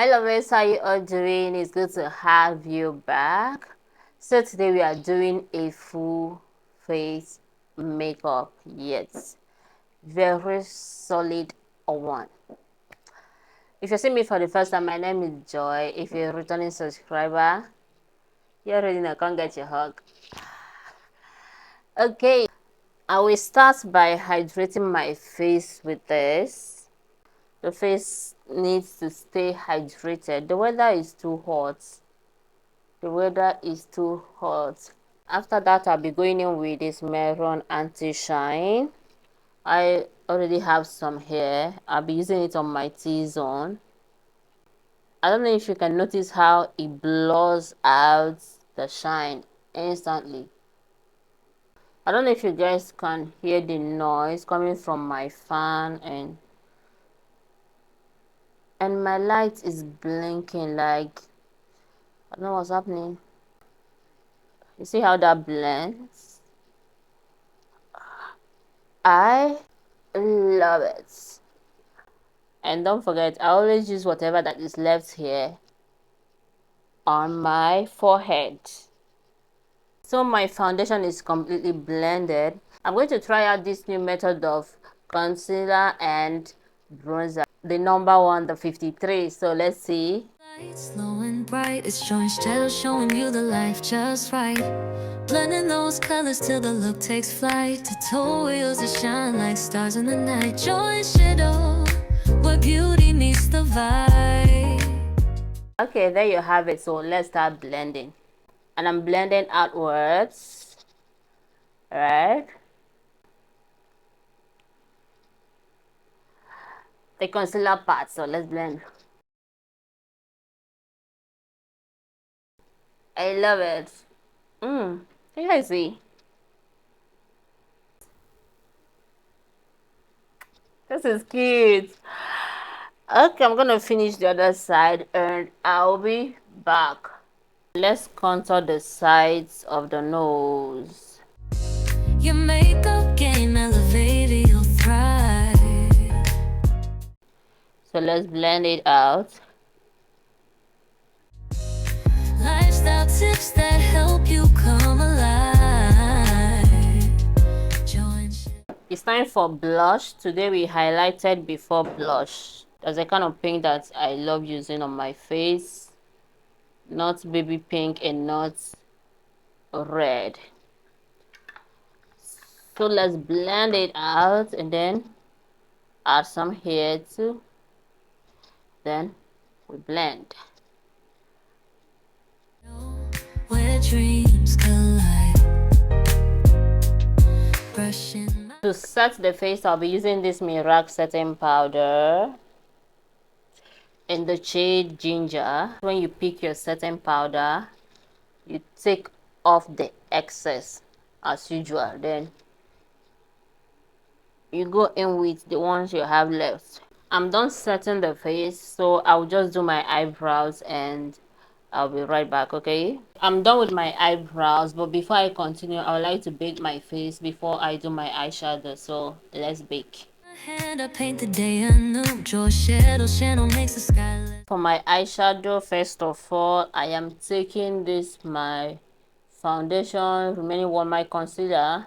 Hi lovers, how you all doing? It's good to have you back. So today we are doing a full face makeup. Yes, very solid one. If you're seeing me for the first time, my name is Joy. If you're a returning subscriber, you already know, can't get your hug. Okay, I will start by hydrating my face with this. The face needs to stay hydrated. The weather is too hot. The weather is too hot. After that, I'll be going in with this Maroon anti-shine. I already have some here. I'll be using it on my T-zone. I don't know if you can notice how it blurs out the shine instantly. I don't know if you guys can hear the noise coming from my fan, and my light is blinking like I don't know what's happening. You see how that blends? I love it. And don't forget, I always use whatever that is left here on my forehead. So my foundation is completely blended. I'm going to try out this new method of concealer and bronzer. The number one, the 53. So let's see. Slow and bright, it's showing shadows, showing you the life just right. Blending those colors till the look takes flight. Tutorials wheels that shine like stars in the night. Joy and shadow, where beauty meets the vibe. Okay, there you have it. So let's start blending. And I'm blending outwards. Right? The concealer part. So let's blend. I love it. You guys see? This is cute. Okay, I'm gonna finish the other side and I'll be back. Let's contour the sides of the nose. Your makeup game elevated, you'll thrive. So let's blend it out. Lifestyle tips that help you come alive. It's time for blush. Today we highlighted before blush. There's a kind of pink that I love using on my face. Not baby pink and not red. So let's blend it out and then add some here too. Then we blend. Where dreams collide. To set the face, I'll be using this Mirac setting powder in the shade Ginger. When you pick your setting powder, you take off the excess as usual. Then you go in with the ones you have left. I'm done setting the face, so I'll just do my eyebrows and I'll be right back. Okay, I'm done with my eyebrows, but before I continue, I would like to bake my face before I do my eyeshadow. So let's bake. For my eyeshadow, first of all, I am taking this my foundation remaining one, my concealer.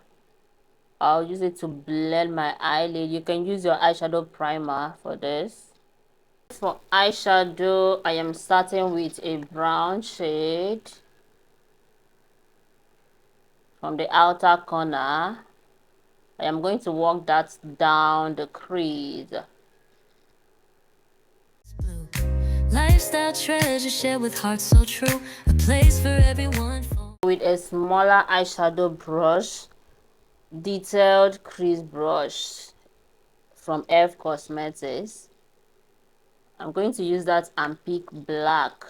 I'll use it to blend my eyelid. You can use your eyeshadow primer for this. For eyeshadow, I am starting with a brown shade from the outer corner. I am going to work that down the crease. Lifestyle treasure shared with heart so true, a place for everyone. With a smaller eyeshadow brush, detailed crease brush from F Cosmetics, I'm going to use that and pick black.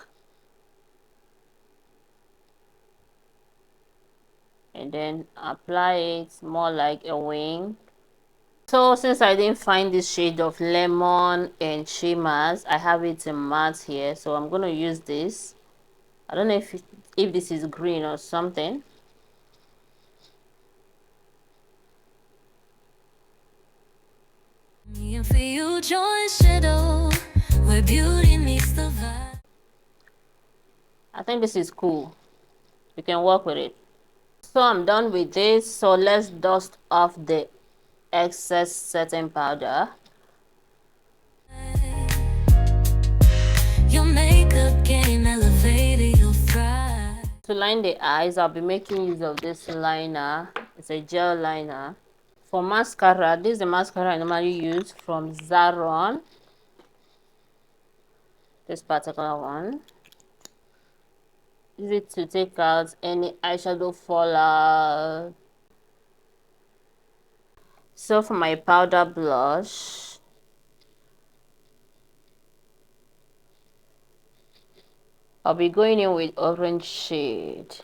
And then apply it more like a wing. So since I didn't find this shade of lemon and shimmers, I have it in matte here, so I'm going to use this. I don't know if this is green or something. Me and for you, joy and shadow, where beauty meets the vibe. I think this is cool. You can work with it. So I'm done with this. So let's dust off the excess setting powder. Your makeup game elevated, you'll thrive. To line the eyes, I'll be making use of this liner. It's a gel liner. For mascara, this is the mascara I normally use from Zaron. This particular one. Easy to take out any eyeshadow fallout. So for my powder blush, I'll be going in with orange shade.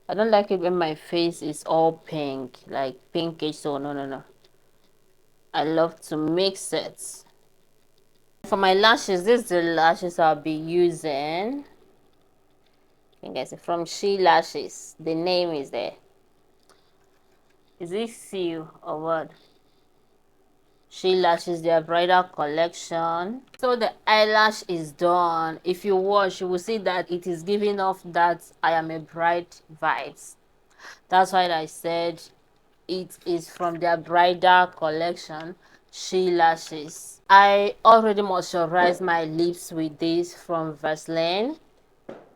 I don't like it when my face is all pink, like pinkish, so no. I love to mix it. For my lashes, this is the lashes I'll be using. You can guess it from She Lashes. The name is there. Is it Seal or what? She Lashes, their bridal collection. So the eyelash is done. If you watch, you will see that it is giving off that I am a bride vibes. That's why I said it is from their bridal collection, She Lashes. I already moisturized my lips with this from Vaseline.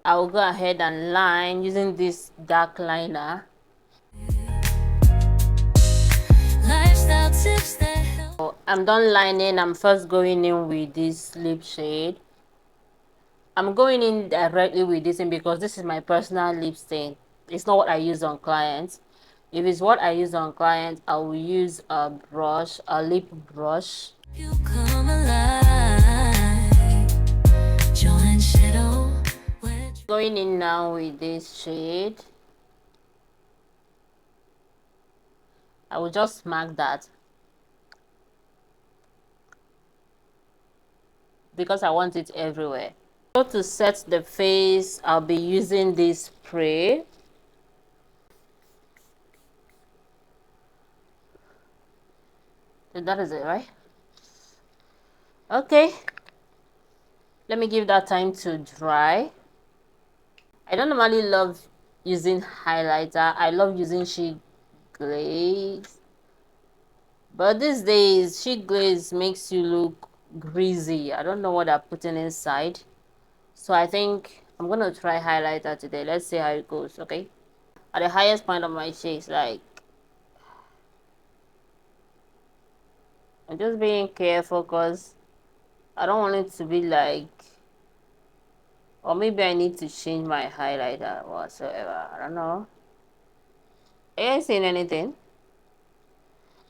I will go ahead and line using this dark liner. Lifestyle tips that help. So I'm done lining. I'm first going in with this lip shade. I'm going in directly with this thing because this is my personal lip stain. It's not what I use on clients. If it's what I use on clients, I will use a brush, a lip brush. You come alive. Join shadow. Going in now with this shade. I will just mark that because I want it everywhere. So to set the face, I'll be using this spray. So that is it, right? Okay. Let me give that time to dry. I don't normally love using highlighter. I love using Sheet Glaze. But these days, Sheet Glaze makes you look greasy. I don't know what I'm putting inside. So I think I'm going to try highlighter today. Let's see how it goes, okay? At the highest point of my cheeks, like, I'm just being careful because I don't want it to be like, or maybe I need to change my highlighter whatsoever. I don't know. I ain't saying anything.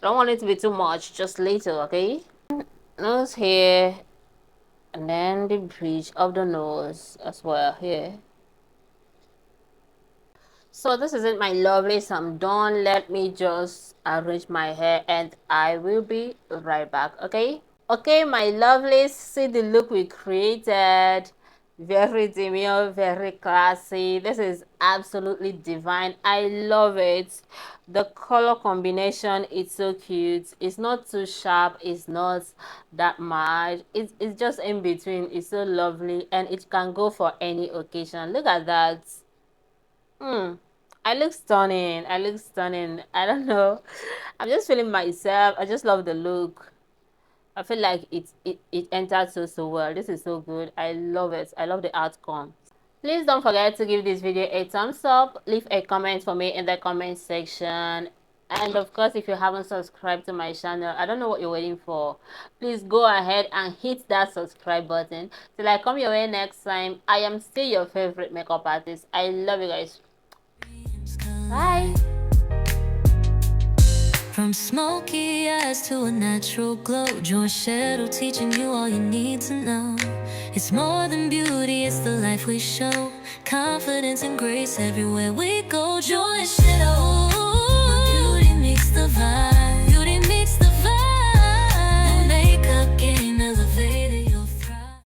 Don't want it to be too much, just little, okay? Nose here, and then the bridge of the nose as well here. So this is it, my lovelies. I'm done. Let me just arrange my hair and I will be right back, okay? Okay, my lovelies, see the look we created. Very demure, very classy. This is absolutely divine. I love it. The color combination is so cute. It's not too sharp. It's not that much. It's just in between. It's so lovely and it can go for any occasion. Look at that. I look stunning. I look stunning. I don't know. I'm just feeling myself. I just love the look. I feel like it entered so well. This is so good. I love it. I love the outcome. Please don't forget to give this video a thumbs up. Leave a comment for me in the comment section. And of course, if you haven't subscribed to my channel, I don't know what you're waiting for. Please go ahead and hit that subscribe button. Till I come your way next time, I am still your favorite makeup artist. I love you guys. Bye. From smoky eyes to a natural glow, join shadow teaching you all you need to know. It's more than beauty, it's the life we show. Confidence and grace everywhere we go. Join shadow, beauty meets the vibe.